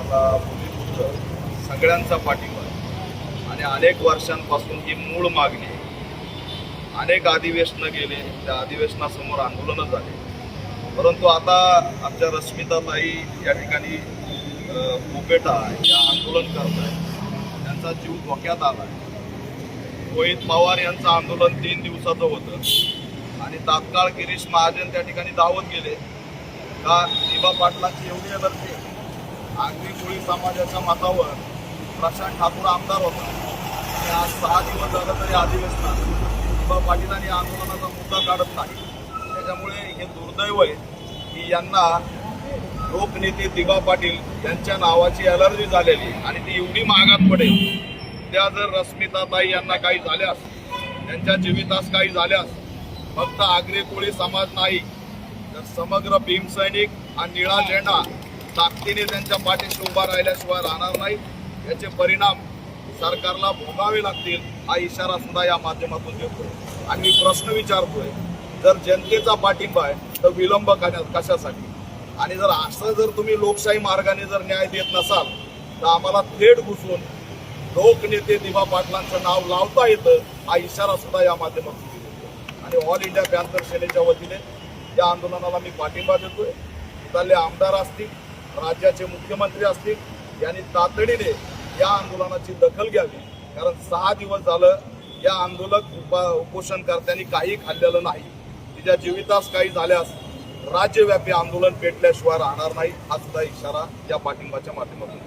समाजाला, भूमिपुत्र सगळ्यांचा पाठिंबा आहे आणि अनेक वर्षांपासून ही मूळ मागणी आहे. अनेक अधिवेशनं गेले, त्या अधिवेशनासमोर आंदोलनं झाले, परंतु आता आमच्या रश्मिताताई या ठिकाणी पोपेटा या आंदोलन करत आहेत. त्यांचा जीव धोक्यात आला आहे. रोहित पवार यांचं आंदोलन 3 दिवसाचं होतं आणि तात्काळ गिरीश महाजन त्या ठिकाणी धावत गेले का दिबा पाटलांची एवढी एलर्जी. आगरी कोळी समाजाच्या मतावर प्रशांत ठाकूर आमदार होता आणि आज 6 दिवस झालं तरी अधिवेशनात दिबा पाटीलांनी आंदोलनाचा मुद्दा काढत नाही. त्याच्यामुळे हे दुर्दैव आहे की यांना लोकनेते दिबा पाटील यांच्या नावाची एलर्जी झालेली आणि ती एवढी महागात पडेल. त्या जर रश्मिताताई यांना काही झाल्यास, त्यांच्या जीवितास काही झाल्यास फक्त आगरी कोळी समाज नाही तर समग्र भीमसैनिक हा निळा झेंडा ताकदीने त्यांच्या पाठीशी उभा राहिल्याशिवाय राहणार नाही. याचे परिणाम सरकारला भोगावे लागतील हा इशारा सुद्धा या माध्यमातून देतोय. आणि मी प्रश्न विचारतोय, जर जनतेचा पाठिंबा आहे तर विलंब कशासाठी? आणि जर असं जर तुम्ही लोकशाही मार्गाने जर न्याय देत नसाल तर आम्हाला थेट घुसून लोकनेते दिबा पाटलांचं नाव लावता येतं हा इशारा सुद्धा या माध्यमातून देतो. आणि ऑल इंडिया पॅंथर सेनेच्या वतीने या आंदोलनाला मी पाठिंबा देतोय. इथले आमदार असतील, राज्याचे मुख्यमंत्री असतील यांनी तातडीने या आंदोलनाची दखल घ्यावी. कारण 6 दिवस झालं या आंदोलक उपोषणकर्त्यांनी काही खाल्लेलं नाही. तिच्या जीवितास काही झाल्यास राज्यव्यापी आंदोलन पेटल्याशिवाय राहणार नाही हा सुद्धा इशारा या पाठिंबाच्या माध्यमातून